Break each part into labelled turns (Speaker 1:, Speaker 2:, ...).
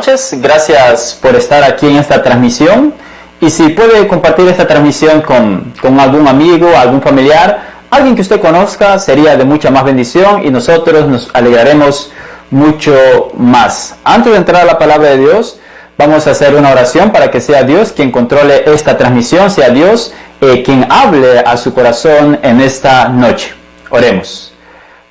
Speaker 1: noches, gracias por estar aquí en esta transmisión y si puede compartir esta transmisión con algún amigo, algún familiar, alguien que usted conozca, sería de mucha más bendición y nosotros nos alegraremos mucho más. Antes de entrar a la palabra de Dios, vamos a hacer una oración para que sea Dios quien controle esta transmisión, sea Dios quien hable a su corazón en esta noche. Oremos.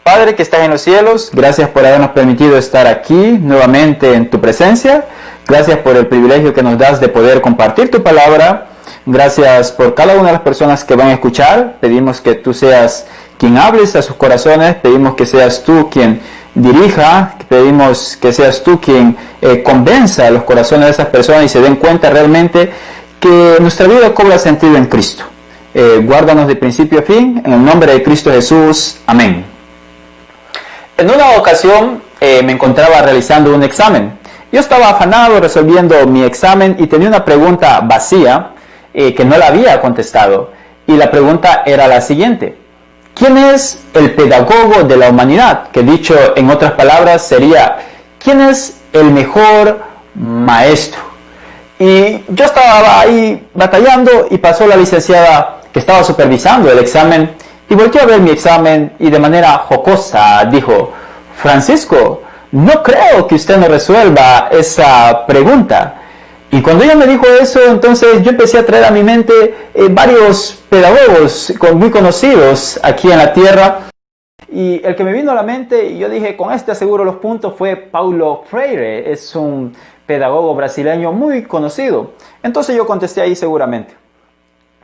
Speaker 1: Padre que estás en los cielos, gracias por habernos permitido estar aquí nuevamente en tu presencia. Gracias por el privilegio que nos das de poder compartir tu palabra. Gracias por cada una de las personas que van a escuchar. Pedimos que tú seas quien hables a sus corazones. Pedimos que seas tú quien dirija. Pedimos que seas tú quien convenza a los corazones de esas personas y se den cuenta realmente que nuestra vida cobra sentido en Cristo. Guárdanos de principio a fin. En el nombre de Cristo Jesús. Amén. En una ocasión me encontraba realizando un examen. Yo estaba afanado resolviendo mi examen y tenía una pregunta vacía que no la había contestado. Y la pregunta era la siguiente: ¿quién es el pedagogo de la humanidad? Que dicho en otras palabras sería: ¿quién es el mejor maestro? Y yo estaba ahí batallando y pasó la licenciada que estaba supervisando el examen y volteó a ver mi examen y de manera jocosa dijo: Francisco, no creo que usted no resuelva esa pregunta. Y cuando ella me dijo eso, entonces yo empecé a traer a mi mente varios pedagogos muy conocidos aquí en la tierra. Y el que me vino a la mente, y yo dije, con este aseguro los puntos, fue Paulo Freire. Es un pedagogo brasileño muy conocido. Entonces yo contesté ahí seguramente.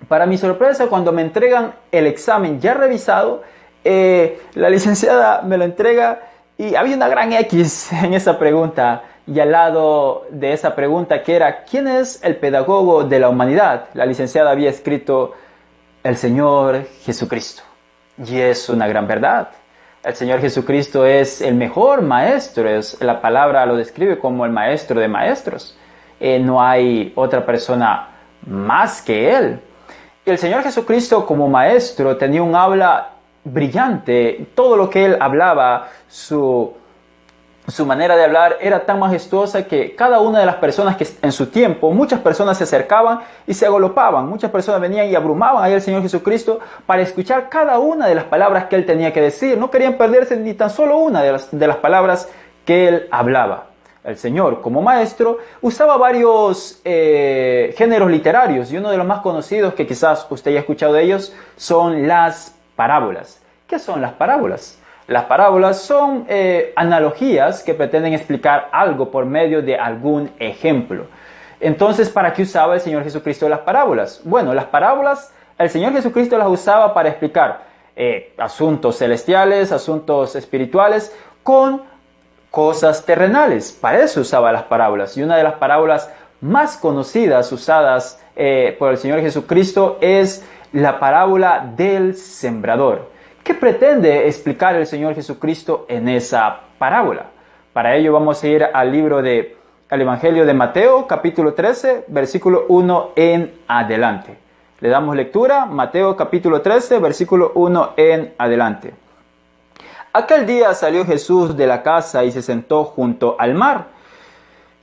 Speaker 1: Para mi sorpresa, cuando me entregan el examen ya revisado, la licenciada me lo entrega y había una gran X en esa pregunta. Y al lado de esa pregunta que era: ¿quién es el pedagogo de la humanidad? La licenciada había escrito: el Señor Jesucristo. Y es una gran verdad. El Señor Jesucristo es el mejor maestro. La palabra lo describe como el maestro de maestros. No hay otra persona más que Él. Y el Señor Jesucristo como maestro tenía un habla brillante. Todo lo que Él hablaba, su manera de hablar era tan majestuosa que cada una de las personas que en su tiempo, muchas personas se acercaban y se agolopaban. Muchas personas venían y abrumaban ahí al Señor Jesucristo para escuchar cada una de las palabras que Él tenía que decir. No querían perderse ni tan solo una de las palabras que Él hablaba. El Señor, como maestro, usaba varios géneros literarios y uno de los más conocidos, que quizás usted haya escuchado de ellos, son las parábolas. ¿Qué son las parábolas? Las parábolas son analogías que pretenden explicar algo por medio de algún ejemplo. Entonces, ¿para qué usaba el Señor Jesucristo las parábolas? Bueno, las parábolas, el Señor Jesucristo las usaba para explicar asuntos celestiales, asuntos espirituales, con cosas terrenales. Para eso usaba las parábolas. Y una de las parábolas más conocidas usadas por el Señor Jesucristo es la parábola del sembrador. ¿Qué pretende explicar el Señor Jesucristo en esa parábola? Para ello vamos a ir al Evangelio de Mateo, capítulo 13, versículo 1 en adelante. Le damos lectura, Mateo capítulo 13, versículo 1 en adelante. Aquel día salió Jesús de la casa y se sentó junto al mar.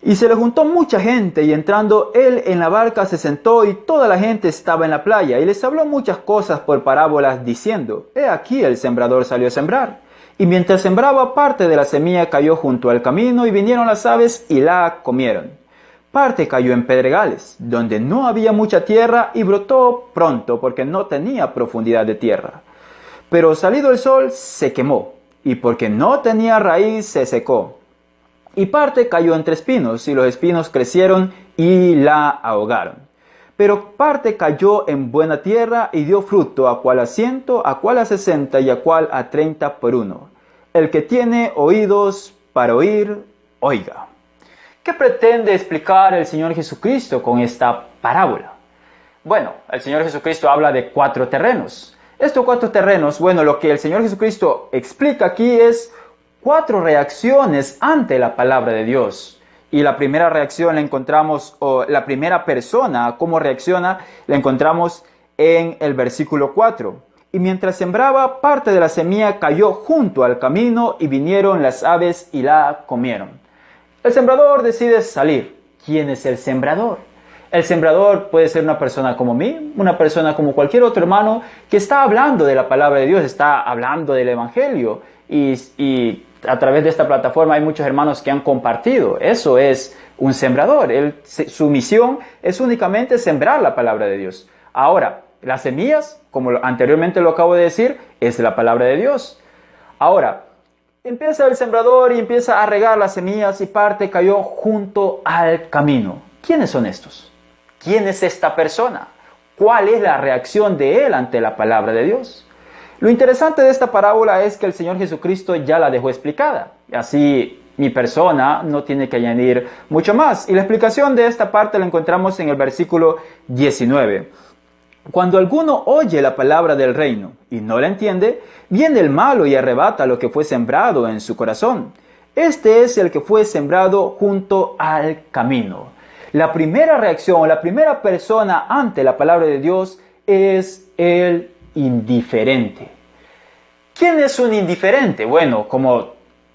Speaker 1: Y se le juntó mucha gente, y entrando él en la barca se sentó, y toda la gente estaba en la playa, y les habló muchas cosas por parábolas, diciendo: He aquí el sembrador salió a sembrar. Y mientras sembraba, parte de la semilla cayó junto al camino, y vinieron las aves y la comieron. Parte cayó en pedregales, donde no había mucha tierra, y brotó pronto, porque no tenía profundidad de tierra. Pero salido el sol, se quemó, y porque no tenía raíz, se secó. Y parte cayó entre espinos, y los espinos crecieron y la ahogaron. Pero parte cayó en buena tierra y dio fruto, a cual a 100, a cual a 60 y a cual a 30 por uno. El que tiene oídos para oír, oiga. ¿Qué pretende explicar el Señor Jesucristo con esta parábola? Bueno, el Señor Jesucristo habla de 4 terrenos. Estos 4 terrenos, bueno, lo que el Señor Jesucristo explica aquí es 4 reacciones ante la palabra de Dios. Y la primera reacción la encontramos, o la primera persona, cómo reacciona, la encontramos en el versículo 4. Y mientras sembraba, parte de la semilla cayó junto al camino y vinieron las aves y la comieron. El sembrador decide salir. ¿Quién es el sembrador? El sembrador puede ser una persona como mí, una persona como cualquier otro hermano que está hablando de la palabra de Dios, está hablando del Evangelio y a través de esta plataforma hay muchos hermanos que han compartido. Eso es un sembrador. Su misión es únicamente sembrar la palabra de Dios. Ahora, las semillas, como anteriormente lo acabo de decir, es la palabra de Dios. Ahora, empieza el sembrador y empieza a regar las semillas y parte cayó junto al camino. ¿Quiénes son estos? ¿Quién es esta persona? ¿Cuál es la reacción de él ante la palabra de Dios? Lo interesante de esta parábola es que el Señor Jesucristo ya la dejó explicada. Así mi persona no tiene que añadir mucho más. Y la explicación de esta parte la encontramos en el versículo 19. Cuando alguno oye la palabra del reino y no la entiende, viene el malo y arrebata lo que fue sembrado en su corazón. Este es el que fue sembrado junto al camino. La primera reacción, la primera persona ante la palabra de Dios es el indiferente. ¿Quién es un indiferente? Bueno, como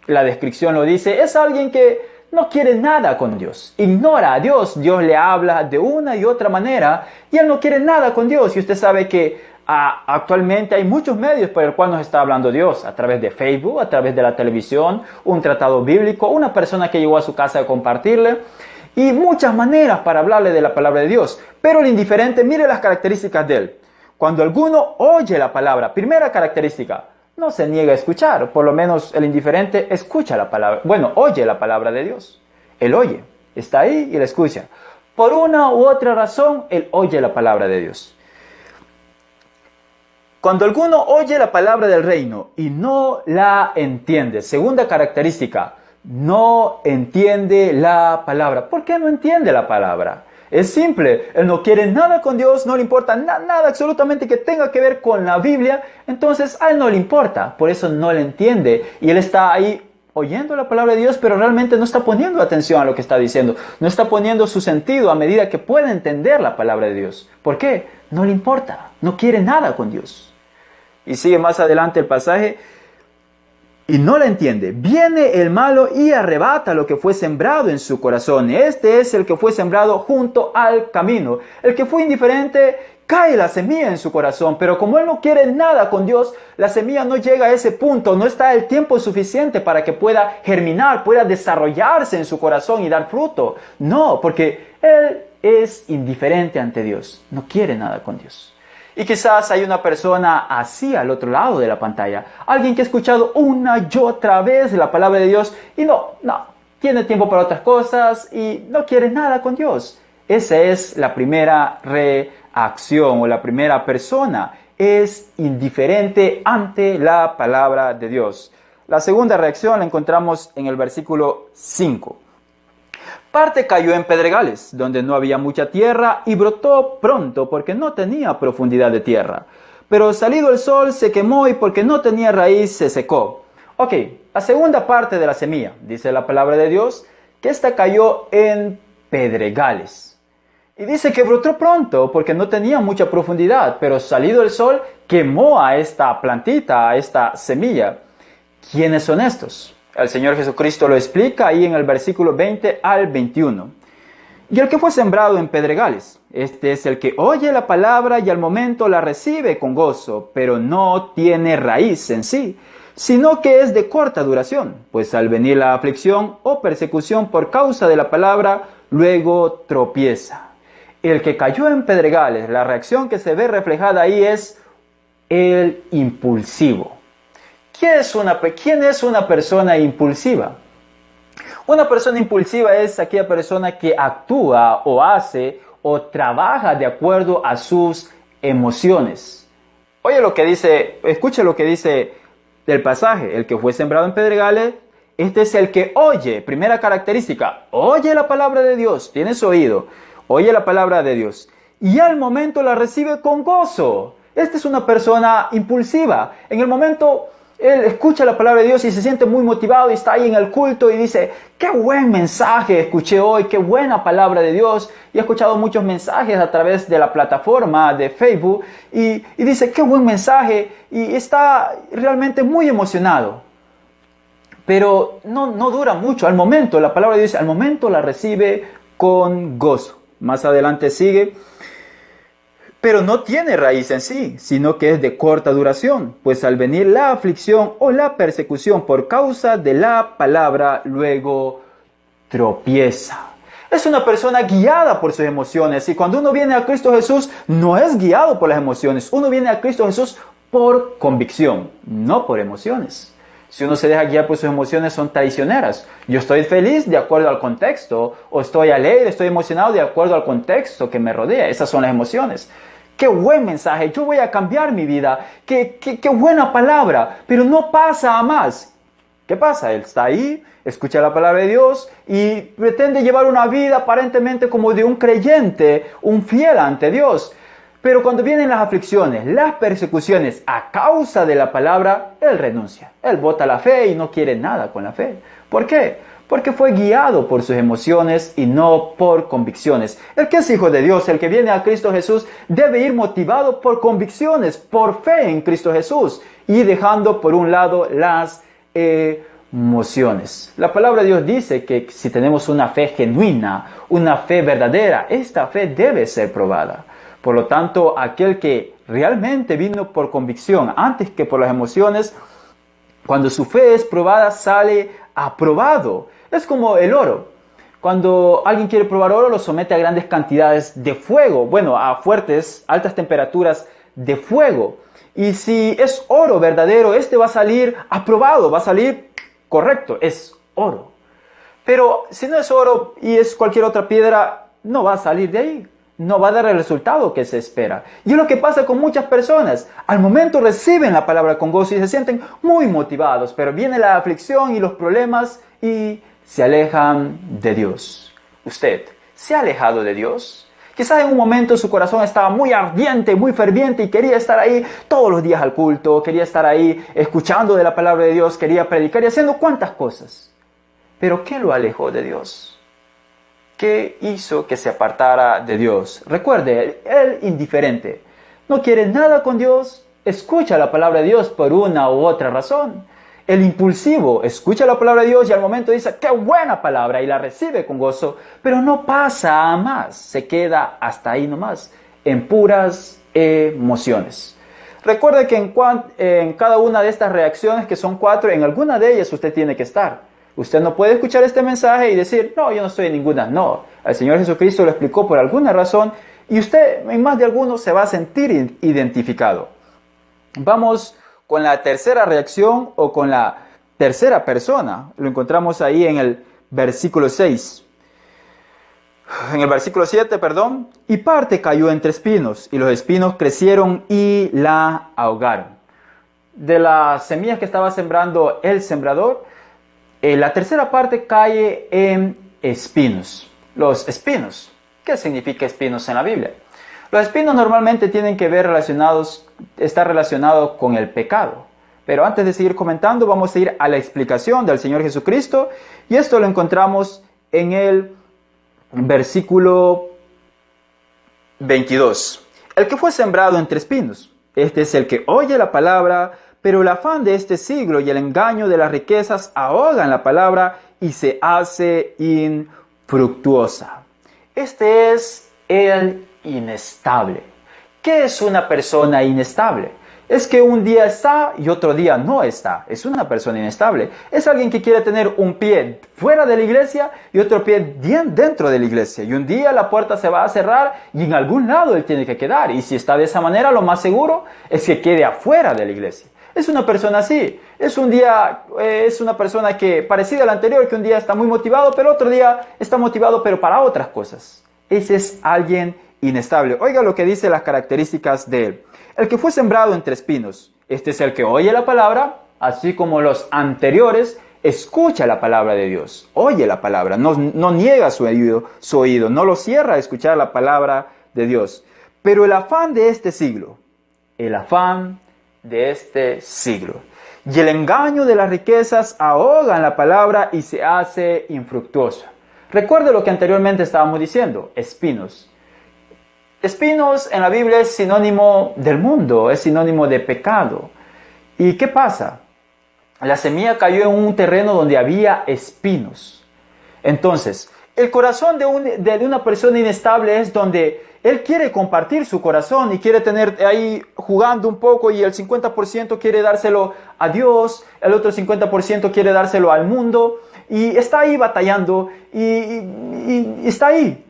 Speaker 1: la descripción lo dice, es alguien que no quiere nada con Dios, ignora a Dios, Dios le habla de una y otra manera y él no quiere nada con Dios. Y usted sabe que actualmente hay muchos medios por el cual nos está hablando Dios, a través de Facebook, a través de la televisión, un tratado bíblico, una persona que llegó a su casa a compartirle y muchas maneras para hablarle de la palabra de Dios. Pero el indiferente, mire las características de él. Cuando alguno oye la palabra, primera característica, no se niega a escuchar. Por lo menos el indiferente escucha la palabra. Bueno, oye la palabra de Dios. Él oye, está ahí y la escucha. Por una u otra razón, él oye la palabra de Dios. Cuando alguno oye la palabra del reino y no la entiende, segunda característica, no entiende la palabra. ¿Por qué no entiende la palabra? Es simple, él no quiere nada con Dios, no le importa nada absolutamente que tenga que ver con la Biblia, entonces a él no le importa, por eso no le entiende y él está ahí oyendo la palabra de Dios, pero realmente no está poniendo atención a lo que está diciendo, no está poniendo su sentido a medida que puede entender la palabra de Dios. ¿Por qué? No le importa, no quiere nada con Dios. Y sigue más adelante el pasaje. Y no la entiende. Viene el malo y arrebata lo que fue sembrado en su corazón. Este es el que fue sembrado junto al camino. El que fue indiferente, cae la semilla en su corazón. Pero como él no quiere nada con Dios, la semilla no llega a ese punto. No está el tiempo suficiente para que pueda germinar, pueda desarrollarse en su corazón y dar fruto. No, porque él es indiferente ante Dios. No quiere nada con Dios. Y quizás hay una persona así al otro lado de la pantalla. Alguien que ha escuchado una y otra vez la palabra de Dios y no, tiene tiempo para otras cosas y no quiere nada con Dios. Esa es la primera reacción o la primera persona. Es indiferente ante la palabra de Dios. La segunda reacción la encontramos en el versículo 5. Parte cayó en pedregales, donde no había mucha tierra, y brotó pronto porque no tenía profundidad de tierra. Pero salido el sol se quemó y porque no tenía raíz se secó. Ok, la segunda parte de la semilla, dice la palabra de Dios, que esta cayó en pedregales. Y dice que brotó pronto porque no tenía mucha profundidad, pero salido el sol quemó a esta plantita, a esta semilla. ¿Quiénes son estos? El Señor Jesucristo lo explica ahí en el versículo 20 al 21. Y el que fue sembrado en pedregales, este es el que oye la palabra y al momento la recibe con gozo, pero no tiene raíz en sí, sino que es de corta duración, pues al venir la aflicción o persecución por causa de la palabra, luego tropieza. El que cayó en pedregales, la reacción que se ve reflejada ahí es el impulsivo. ¿Quién es una persona impulsiva? Una persona impulsiva es aquella persona que actúa o hace o trabaja de acuerdo a sus emociones. Escuche lo que dice del pasaje. El que fue sembrado en pedregales, este es el que oye. Primera característica, oye la palabra de Dios, tienes oído, oye la palabra de Dios y al momento la recibe con gozo. Esta es una persona impulsiva. En el momento él escucha la palabra de Dios y se siente muy motivado y está ahí en el culto y dice, qué buen mensaje escuché hoy, qué buena palabra de Dios. Y he escuchado muchos mensajes a través de la plataforma de Facebook y dice, qué buen mensaje y está realmente muy emocionado. pero no dura mucho. Al momento, la palabra dice, al momento la recibe con gozo. Más adelante sigue, pero no tiene raíz en sí, sino que es de corta duración, pues al venir la aflicción o la persecución por causa de la palabra, luego tropieza. Es una persona guiada por sus emociones, y cuando uno viene a Cristo Jesús, no es guiado por las emociones, uno viene a Cristo Jesús por convicción, no por emociones. Si uno se deja guiar por sus emociones, son traicioneras. Yo estoy feliz de acuerdo al contexto, o estoy alegre, estoy emocionado de acuerdo al contexto que me rodea. Esas son las emociones. ¡Qué buen mensaje! Yo voy a cambiar mi vida. ¡Qué buena palabra! Pero no pasa a más. ¿Qué pasa? Él está ahí, escucha la palabra de Dios y pretende llevar una vida aparentemente como de un creyente, un fiel ante Dios. Pero cuando vienen las aflicciones, las persecuciones a causa de la palabra, él renuncia. Él bota la fe y no quiere nada con la fe. ¿Por qué? Porque fue guiado por sus emociones y no por convicciones. El que es hijo de Dios, el que viene a Cristo Jesús, debe ir motivado por convicciones, por fe en Cristo Jesús y dejando por un lado las emociones. La palabra de Dios dice que si tenemos una fe genuina, una fe verdadera, esta fe debe ser probada. Por lo tanto, aquel que realmente vino por convicción antes que por las emociones, cuando su fe es probada, sale aprobado. Es como el oro. Cuando alguien quiere probar oro, lo somete a grandes cantidades de fuego. Bueno, a fuertes, altas temperaturas de fuego. Y si es oro verdadero, este va a salir aprobado, va a salir correcto, es oro. Pero si no es oro y es cualquier otra piedra, no va a salir de ahí. No va a dar el resultado que se espera. Y es lo que pasa con muchas personas. Al momento reciben la palabra con gozo y se sienten muy motivados, pero viene la aflicción y los problemas y se alejan de Dios. ¿Usted se ha alejado de Dios? Quizás en un momento su corazón estaba muy ardiente, muy ferviente y quería estar ahí todos los días al culto, quería estar ahí escuchando de la palabra de Dios, quería predicar y haciendo cuantas cosas. Pero ¿qué lo alejó de Dios? ¿Qué hizo que se apartara de Dios? Recuerde, él indiferente, no quiere nada con Dios, escucha la palabra de Dios por una u otra razón. El impulsivo escucha la palabra de Dios y al momento dice, ¡qué buena palabra! Y la recibe con gozo, pero no pasa a más, se queda hasta ahí nomás, en puras emociones. Recuerde que en cada una de estas reacciones, que son 4, en alguna de ellas usted tiene que estar. Usted no puede escuchar este mensaje y decir, no, yo no estoy en ninguna. No, el Señor Jesucristo lo explicó por alguna razón y usted en más de alguno se va a sentir identificado. Vamos con la tercera reacción o con la tercera persona. Lo encontramos ahí en el versículo 6. En el versículo 7, perdón. Y parte cayó entre espinos y los espinos crecieron y la ahogaron. De las semillas que estaba sembrando el sembrador, la tercera parte cae en espinos. Los espinos. ¿Qué significa espinos en la Biblia? Los espinos normalmente tienen que ver estar relacionados con el pecado. Pero antes de seguir comentando, vamos a ir a la explicación del Señor Jesucristo. Y esto lo encontramos en el versículo 22. El que fue sembrado entre espinos. Este es el que oye la palabra, pero el afán de este siglo y el engaño de las riquezas ahogan la palabra y se hace infructuosa. Este es el inestable. ¿Qué es una persona inestable? Es que un día está y otro día no está. Es una persona inestable. Es alguien que quiere tener un pie fuera de la iglesia y otro pie dentro de la iglesia. Y un día la puerta se va a cerrar y en algún lado él tiene que quedar. Y si está de esa manera, lo más seguro es que quede afuera de la iglesia. Es una persona así. Es una persona que parecida a la anterior, que un día está muy motivado, pero otro día está motivado, pero para otras cosas. Ese es alguien inestable. Oiga lo que dice las características de él. El que fue sembrado entre espinos. Este es el que oye la palabra, así como los anteriores, escucha la palabra de Dios. Oye la palabra, no niega su oído, no lo cierra a escuchar la palabra de Dios. Pero el afán de este siglo, y el engaño de las riquezas ahogan la palabra y se hace infructuosa. Recuerde lo que anteriormente estábamos diciendo, espinos. Espinos en la Biblia es sinónimo del mundo, es sinónimo de pecado. ¿Y qué pasa? la semilla cayó en un terreno donde había espinos. Entonces, el corazón de una persona inestable es donde él quiere compartir su corazón y quiere tener ahí jugando un poco, y el 50% quiere dárselo a Dios, el otro 50% quiere dárselo al mundo, y está ahí batallando y está ahí.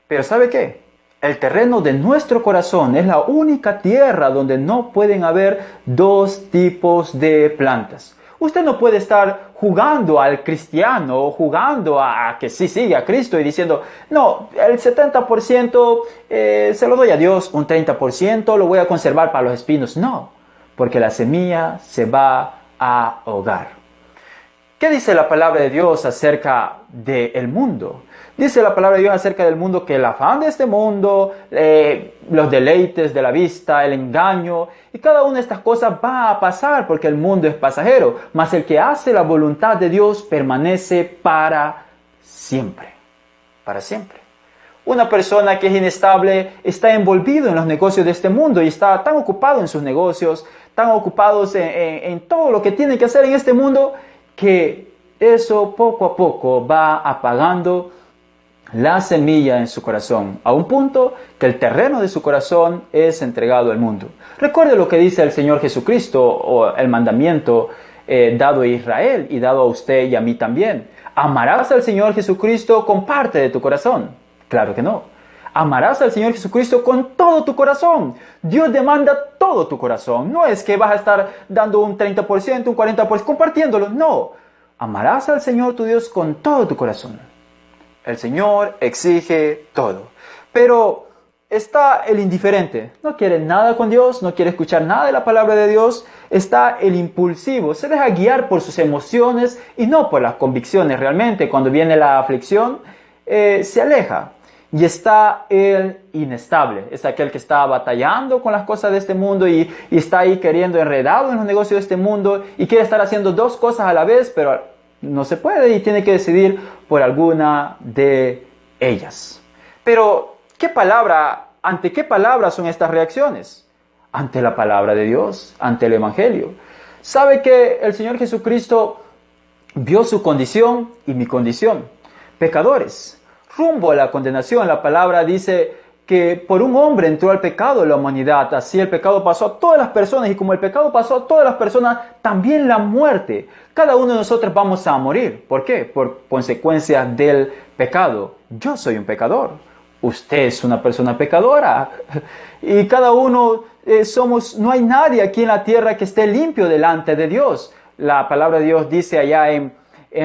Speaker 1: Pero ¿sabe qué? El terreno de nuestro corazón es la única tierra donde no pueden haber dos tipos de plantas. Usted no puede estar jugando al cristiano o jugando a que sí sigue a Cristo y diciendo, no, el 70% se lo doy a Dios, un 30% lo voy a conservar para los espinos. No, porque la semilla se va a ahogar. ¿Qué dice la palabra de Dios acerca del mundo? Dice la palabra de Dios acerca del mundo que el afán de este mundo, los deleites de la vista, el engaño, y cada una de estas cosas va a pasar porque el mundo es pasajero, mas el que hace la voluntad de Dios permanece para siempre. Para siempre. Una persona que es inestable está envolvido en los negocios de este mundo y está tan ocupado en sus negocios, tan ocupados en todo lo que tiene que hacer en este mundo, que eso poco a poco va apagando la semilla en su corazón, a un punto que el terreno de su corazón es entregado al mundo. Recuerde lo que dice el Señor Jesucristo, o el mandamiento dado a Israel y dado a usted y a mí también. ¿Amarás al Señor Jesucristo con parte de tu corazón? Claro que no. Amarás al Señor Jesucristo con todo tu corazón. Dios demanda todo tu corazón. No es que vas a estar dando un 30%, un 40%, compartiéndolo. No. Amarás al Señor tu Dios con todo tu corazón. El Señor exige todo. Pero está el indiferente. No quiere nada con Dios, no quiere escuchar nada de la palabra de Dios. Está el impulsivo. Se deja guiar por sus emociones y no por las convicciones. Realmente, cuando viene la aflicción, se aleja. Y está el inestable. Es aquel que está batallando con las cosas de este mundo y está ahí queriendo enredado en los negocios de este mundo y quiere estar haciendo dos cosas a la vez, pero no se puede y tiene que decidir por alguna de ellas. Pero, ¿ante qué palabra son estas reacciones? Ante la palabra de Dios, ante el Evangelio. ¿Sabe que el Señor Jesucristo vio su condición y mi condición? Pecadores, rumbo a la condenación. La palabra dice que por un hombre entró al pecado en la humanidad, así el pecado pasó a todas las personas, y como el pecado pasó a todas las personas, también la muerte. Cada uno de nosotros vamos a morir. ¿Por qué? Por consecuencia del pecado. Yo soy un pecador. Usted es una persona pecadora. Y cada uno no hay nadie aquí en la tierra que esté limpio delante de Dios. La palabra de Dios dice allá en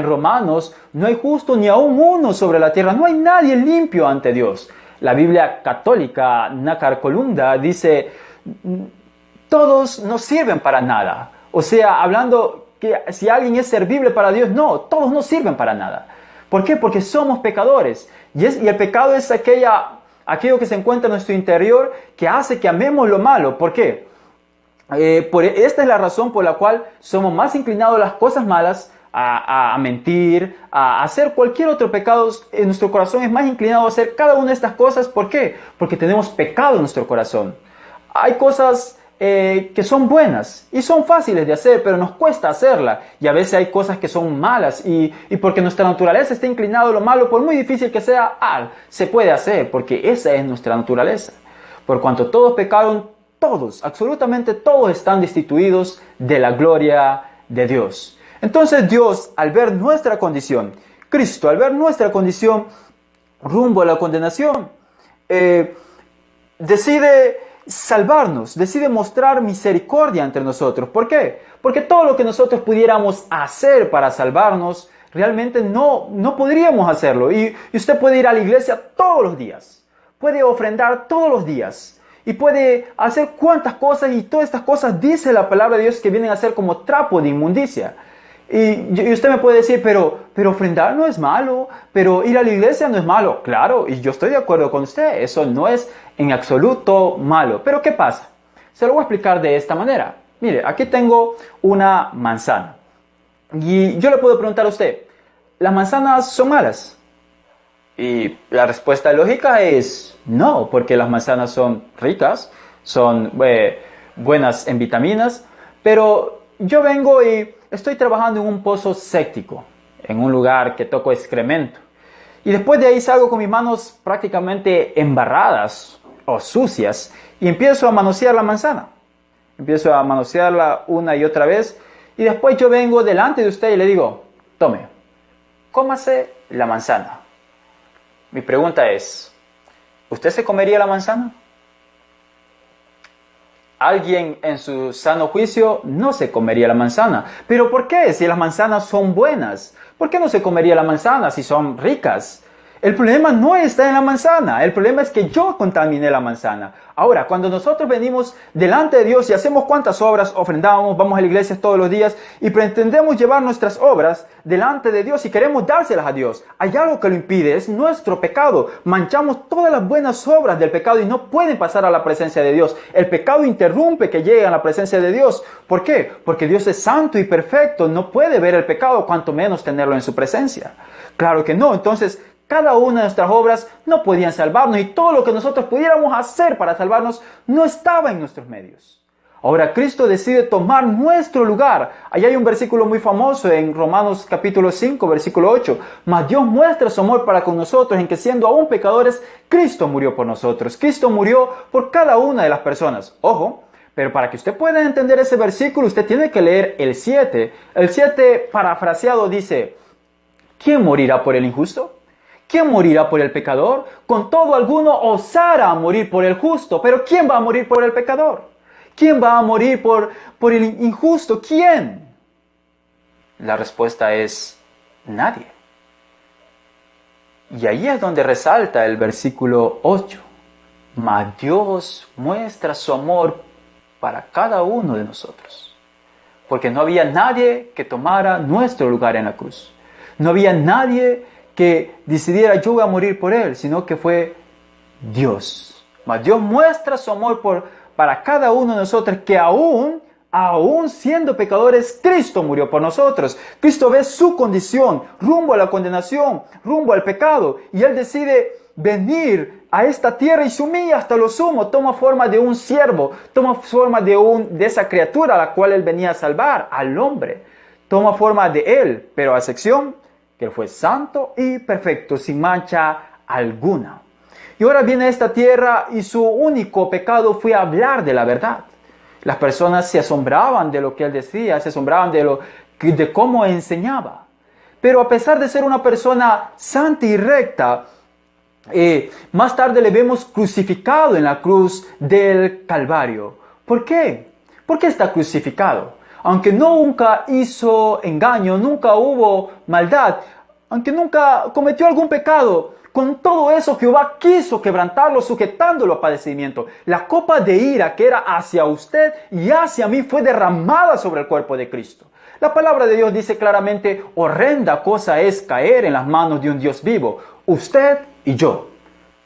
Speaker 1: Romanos, no hay justo ni aún uno sobre la tierra. No hay nadie limpio ante Dios. La Biblia católica, Nácar Colunda, dice, todos no sirven para nada. O sea, hablando que si alguien es servible para Dios, no, todos no sirven para nada. ¿Por qué? Porque somos pecadores. Y el pecado es aquello que se encuentra en nuestro interior que hace que amemos lo malo. ¿Por qué? Esta es la razón por la cual somos más inclinados a las cosas malas, a mentir, a hacer cualquier otro pecado. En nuestro corazón es más inclinado a hacer cada una de estas cosas. ¿Por qué? Porque tenemos pecado en nuestro corazón. Hay cosas que son buenas y son fáciles de hacer, pero nos cuesta hacerla. Y a veces hay cosas que son malas y porque nuestra naturaleza está inclinada a lo malo, por muy difícil que sea, se puede hacer, porque esa es nuestra naturaleza. Por cuanto todos pecaron, todos, absolutamente todos están destituidos de la gloria de Dios. Entonces Dios, al ver nuestra condición, Cristo, al ver nuestra condición rumbo a la condenación, decide salvarnos, decide mostrar misericordia entre nosotros. ¿Por qué? Porque todo lo que nosotros pudiéramos hacer para salvarnos, realmente no podríamos hacerlo. Y usted puede ir a la iglesia todos los días, puede ofrendar todos los días, y puede hacer cuantas cosas, y todas estas cosas dice la palabra de Dios que vienen a ser como trapo de inmundicia. Y usted me puede decir, pero ofrendar no es malo, pero ir a la iglesia no es malo. Claro, y yo estoy de acuerdo con usted, eso no es en absoluto malo. Pero ¿qué pasa? Se lo voy a explicar de esta manera. Mire, aquí tengo una manzana. Y yo le puedo preguntar a usted, ¿las manzanas son malas? Y la respuesta lógica es no, porque las manzanas son ricas, son buenas en vitaminas, pero yo vengo y estoy trabajando en un pozo séptico, en un lugar que toco excremento. Y después de ahí salgo con mis manos prácticamente embarradas o sucias y empiezo a manosear la manzana. Empiezo a manosearla una y otra vez y después yo vengo delante de usted y le digo, tome, cómase la manzana. Mi pregunta es, ¿usted se comería la manzana? Alguien en su sano juicio no se comería la manzana. ¿Pero por qué? Si las manzanas son buenas. ¿Por qué no se comería la manzana si son ricas? El problema no está en la manzana. El problema es que yo contaminé la manzana. Ahora, cuando nosotros venimos delante de Dios y hacemos cuantas obras, ofrendamos, vamos a la iglesia todos los días y pretendemos llevar nuestras obras delante de Dios y queremos dárselas a Dios, hay algo que lo impide, es nuestro pecado. Manchamos todas las buenas obras del pecado y no pueden pasar a la presencia de Dios. El pecado interrumpe que lleguen a la presencia de Dios. ¿Por qué? Porque Dios es santo y perfecto, no puede ver el pecado, cuanto menos tenerlo en su presencia. Claro que no. Entonces, cada una de nuestras obras no podían salvarnos y todo lo que nosotros pudiéramos hacer para salvarnos no estaba en nuestros medios. Ahora Cristo decide tomar nuestro lugar. Allá hay un versículo muy famoso en Romanos capítulo 5, versículo 8. Mas Dios muestra su amor para con nosotros en que siendo aún pecadores, Cristo murió por nosotros. Cristo murió por cada una de las personas. Ojo, pero para que usted pueda entender ese versículo, usted tiene que leer el 7. El 7 parafraseado dice, ¿quién morirá por el injusto? ¿Quién morirá por el pecador? Con todo alguno osara morir por el justo. Pero ¿quién va a morir por el pecador? ¿Quién va a morir por el injusto? ¿Quién? La respuesta es nadie. Y ahí es donde resalta el versículo 8. Mas Dios muestra su amor para cada uno de nosotros. Porque no había nadie que tomara nuestro lugar en la cruz. No había nadie que decidiera yo voy a morir por él, sino que fue Dios. Mas Dios muestra su amor para cada uno de nosotros, que aún siendo pecadores, Cristo murió por nosotros. Cristo ve su condición, rumbo a la condenación, rumbo al pecado, y Él decide venir a esta tierra y se humilla hasta lo sumo, toma forma de un siervo, toma forma de esa criatura a la cual Él venía a salvar, al hombre. Toma forma de Él, pero a excepción que Él fue santo y perfecto, sin mancha alguna. Y ahora viene a esta tierra y su único pecado fue hablar de la verdad. Las personas se asombraban de lo que Él decía, se asombraban de cómo enseñaba. Pero a pesar de ser una persona santa y recta, más tarde le vemos crucificado en la cruz del Calvario. ¿Por qué? ¿Por qué está crucificado? Aunque nunca hizo engaño, nunca hubo maldad, aunque nunca cometió algún pecado, con todo eso Jehová quiso quebrantarlo, sujetándolo a padecimiento. La copa de ira que era hacia usted y hacia mí fue derramada sobre el cuerpo de Cristo. La palabra de Dios dice claramente, horrenda cosa es caer en las manos de un Dios vivo. Usted y yo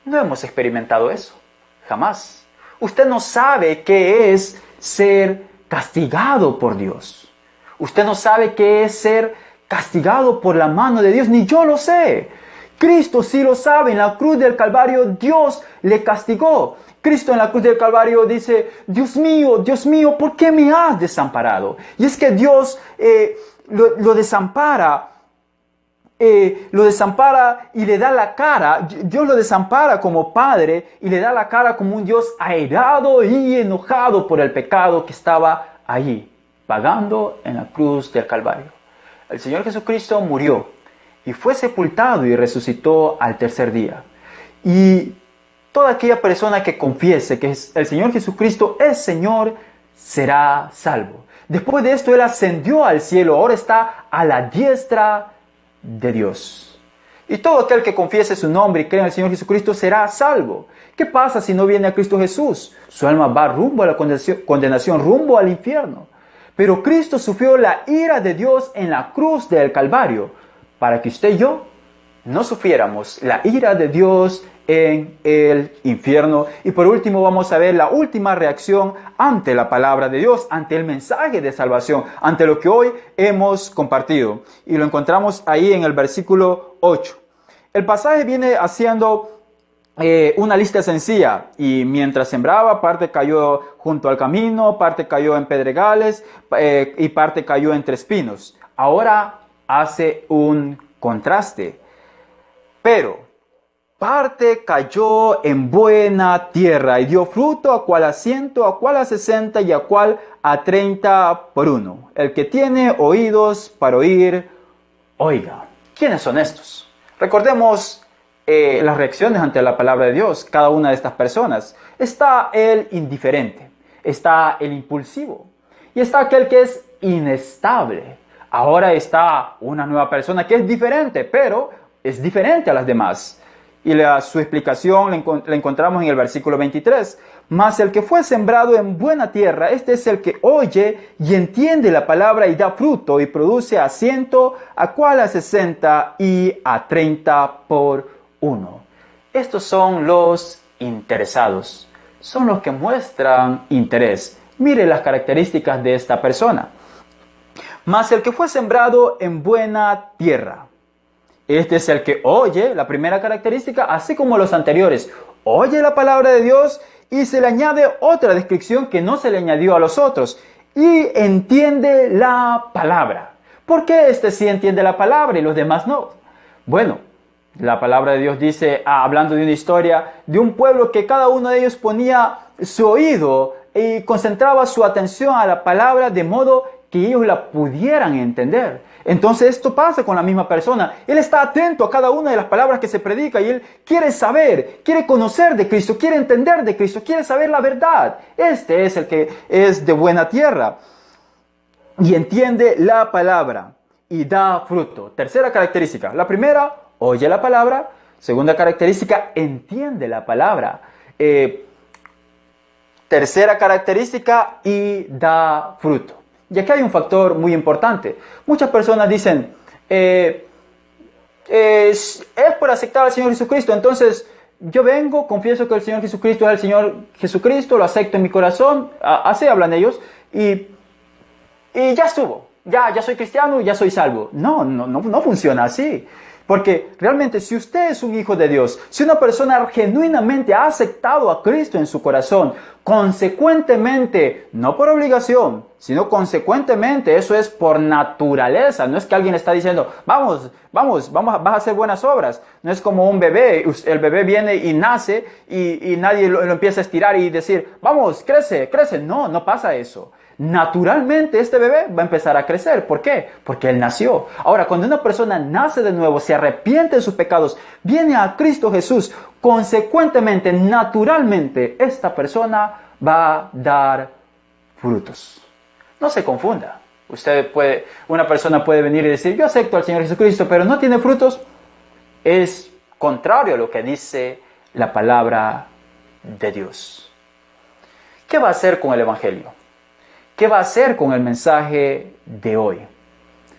Speaker 1: no hemos experimentado eso, jamás. Usted no sabe qué es ser castigado por Dios. Usted no sabe qué es ser castigado por la mano de Dios, ni yo lo sé. Cristo sí lo sabe. En la cruz del Calvario Dios le castigó. Cristo en la cruz del Calvario dice, Dios mío, ¿por qué me has desamparado? Y es que Dios lo desampara y le da la cara. Dios lo desampara como padre y le da la cara como un Dios airado y enojado por el pecado que estaba allí, pagando en la cruz del Calvario. El Señor Jesucristo murió y fue sepultado y resucitó al tercer día. Y toda aquella persona que confiese que el Señor Jesucristo es Señor, será salvo. Después de esto Él ascendió al cielo, ahora está a la diestra de Dios. Y todo aquel que confiese su nombre y cree en el Señor Jesucristo será salvo. ¿Qué pasa si no viene a Cristo Jesús? Su alma va rumbo a la condenación, rumbo al infierno. Pero Cristo sufrió la ira de Dios en la cruz del Calvario, para que usted y yo no sufriéramos la ira de Dios en el infierno. Y por último vamos a ver la última reacción ante la palabra de Dios, ante el mensaje de salvación, ante lo que hoy hemos compartido. Y lo encontramos ahí en el versículo 8. El pasaje viene haciendo una lista sencilla, y mientras sembraba, parte cayó junto al camino, parte cayó en pedregales y parte cayó entre espinos. Ahora hace un contraste. Pero parte cayó en buena tierra y dio fruto, a cual a 100, a cual a 60 y a cual a 30 por uno. El que tiene oídos para oír, oiga. ¿Quiénes son estos? Recordemos las reacciones ante la palabra de Dios, cada una de estas personas. Está el indiferente, está el impulsivo y está aquel que es inestable. Ahora está una nueva persona que es diferente, pero es diferente a las demás. Y su explicación la encontramos en el versículo 23. Mas el que fue sembrado en buena tierra, este es el que oye y entiende la palabra y da fruto y produce a 100, a cual a 60 y a 30 por uno. Estos son los interesados, son los que muestran interés. Mire las características de esta persona. Mas el que fue sembrado en buena tierra, este es el que oye, la primera característica, así como los anteriores. Oye la palabra de Dios y se le añade otra descripción que no se le añadió a los otros. Y entiende la palabra. ¿Por qué este sí entiende la palabra y los demás no? Bueno, la palabra de Dios dice, hablando de una historia, de un pueblo que cada uno de ellos ponía su oído y concentraba su atención a la palabra de modo que ellos la pudieran entender. Entonces esto pasa con la misma persona. Él está atento a cada una de las palabras que se predica y él quiere saber, quiere conocer de Cristo, quiere entender de Cristo, quiere saber la verdad. Este es el que es de buena tierra y entiende la palabra y da fruto. Tercera característica. La primera, oye la palabra. Segunda característica, entiende la palabra. Tercera característica, y da fruto. Y aquí hay un factor muy importante. Muchas personas dicen, es por aceptar al Señor Jesucristo, entonces yo vengo, confieso que el Señor Jesucristo es el Señor Jesucristo, lo acepto en mi corazón, así hablan ellos, y ya estuvo, ya soy cristiano, ya soy salvo. No funciona así. Porque realmente si usted es un hijo de Dios, si una persona genuinamente ha aceptado a Cristo en su corazón, consecuentemente, no por obligación, sino consecuentemente, eso es por naturaleza. No es que alguien está diciendo, vas a hacer buenas obras. No es como un bebé, el bebé viene y nace y nadie lo empieza a estirar y decir, vamos, crece. No pasa eso. Naturalmente este bebé va a empezar a crecer. ¿Por qué? Porque él nació. Ahora, cuando una persona nace de nuevo, se arrepiente de sus pecados, viene a Cristo Jesús, consecuentemente, naturalmente, esta persona va a dar frutos. No se confunda. Una persona puede venir y decir, yo acepto al Señor Jesucristo, pero no tiene frutos. Es contrario a lo que dice la palabra de Dios. ¿Qué va a hacer con el Evangelio? ¿Qué va a hacer con el mensaje de hoy?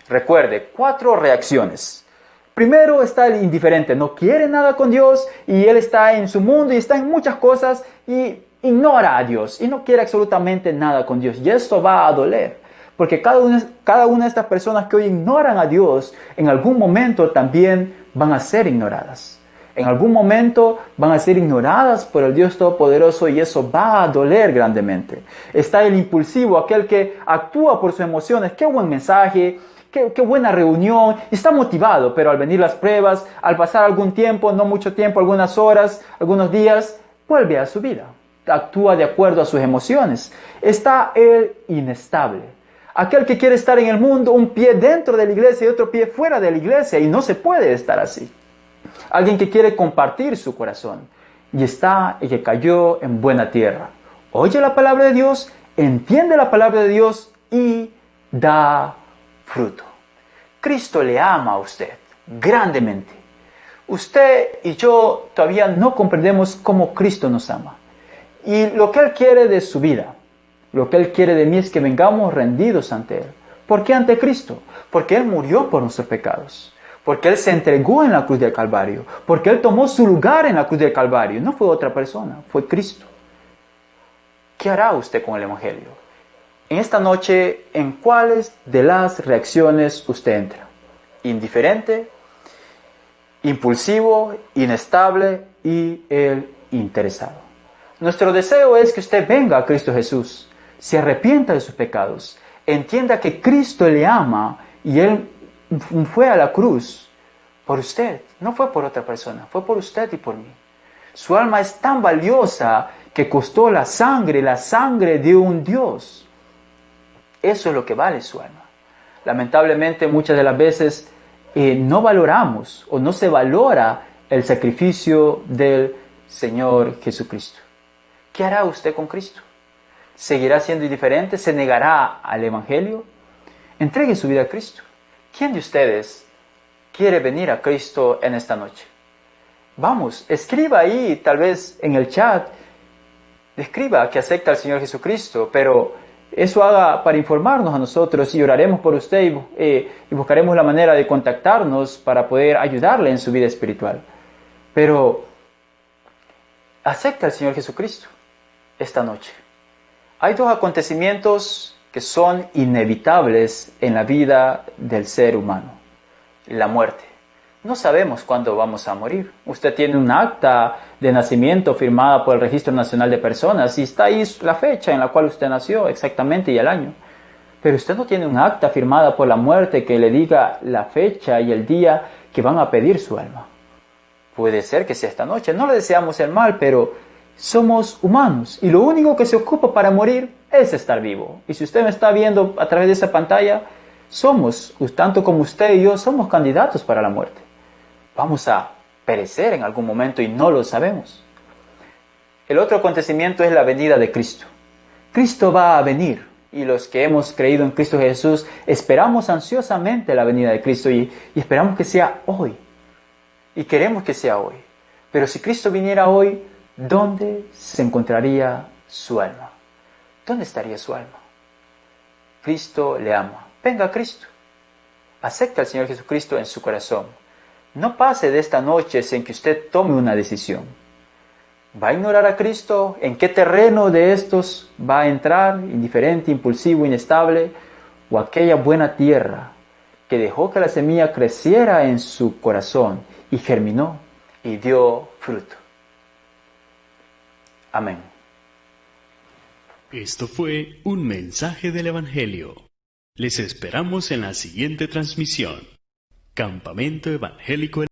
Speaker 1: Recuerde, 4 reacciones. Primero está el indiferente, no quiere nada con Dios y él está en su mundo y está en muchas cosas y ignora a Dios y no quiere absolutamente nada con Dios. Y esto va a doler, porque cada una de estas personas que hoy ignoran a Dios, en algún momento también van a ser ignoradas. En algún momento van a ser ignoradas por el Dios Todopoderoso y eso va a doler grandemente. Está el impulsivo, aquel que actúa por sus emociones. Qué buen mensaje, qué buena reunión. Está motivado, pero al venir las pruebas, al pasar algún tiempo, no mucho tiempo, algunas horas, algunos días, vuelve a su vida. Actúa de acuerdo a sus emociones. Está el inestable. Aquel que quiere estar en el mundo, un pie dentro de la iglesia y otro pie fuera de la iglesia, y no se puede estar así. Alguien que quiere compartir su corazón y está y que cayó en buena tierra. Oye la palabra de Dios, entiende la palabra de Dios y da fruto. Cristo le ama a usted grandemente. Usted y yo todavía no comprendemos cómo Cristo nos ama. Y lo que Él quiere de su vida, lo que Él quiere de mí es que vengamos rendidos ante Él. ¿Por qué ante Cristo? Porque Él murió por nuestros pecados. Porque Él se entregó en la cruz del Calvario. Porque Él tomó su lugar en la cruz del Calvario. No fue otra persona, fue Cristo. ¿Qué hará usted con el Evangelio? En esta noche, ¿en cuáles de las reacciones usted entra? ¿Indiferente? impulsivo, inestable y el interesado. Nuestro deseo es que usted venga a Cristo Jesús, se arrepienta de sus pecados, entienda que Cristo le ama y Él fue a la cruz por usted, no fue por otra persona, fue por usted y por mí. Su alma es tan valiosa que costó la sangre de un Dios. Eso es lo que vale su alma. Lamentablemente muchas de las veces no valoramos o no se valora el sacrificio del Señor Jesucristo. ¿Qué hará usted con Cristo? ¿Seguirá siendo indiferente? ¿Se negará al Evangelio? Entregue su vida a Cristo. ¿Quién de ustedes quiere venir a Cristo en esta noche? Vamos, escriba ahí, tal vez en el chat, escriba que acepta al Señor Jesucristo, pero eso haga para informarnos a nosotros y oraremos por usted y buscaremos la manera de contactarnos para poder ayudarle en su vida espiritual. Pero acepta al Señor Jesucristo esta noche. Hay dos acontecimientos que son inevitables en la vida del ser humano. La muerte. No sabemos cuándo vamos a morir. Usted tiene un acta de nacimiento firmada por el Registro Nacional de Personas y está ahí la fecha en la cual usted nació exactamente y el año. Pero usted no tiene un acta firmada por la muerte que le diga la fecha y el día que van a pedir su alma. Puede ser que sea esta noche. No le deseamos el mal, pero somos humanos y lo único que se ocupa para morir es estar vivo. Y si usted me está viendo a través de esa pantalla, tanto como usted y yo, somos candidatos para la muerte. Vamos a perecer en algún momento y no lo sabemos. El otro acontecimiento es la venida de Cristo. Cristo va a venir y los que hemos creído en Cristo Jesús esperamos ansiosamente la venida de Cristo y esperamos que sea hoy. Y queremos que sea hoy. Pero si Cristo viniera hoy, ¿dónde se encontraría su alma? ¿Dónde estaría su alma? Cristo le ama. Venga a Cristo. Acepta al Señor Jesucristo en su corazón. No pase de esta noche sin que usted tome una decisión. ¿Va a ignorar a Cristo? ¿En qué terreno de estos va a entrar? ¿Indiferente, impulsivo, inestable? ¿O aquella buena tierra que dejó que la semilla creciera en su corazón y germinó y dio fruto? Amén.
Speaker 2: Esto fue un mensaje del Evangelio. Les esperamos en la siguiente transmisión. Campamento Evangélico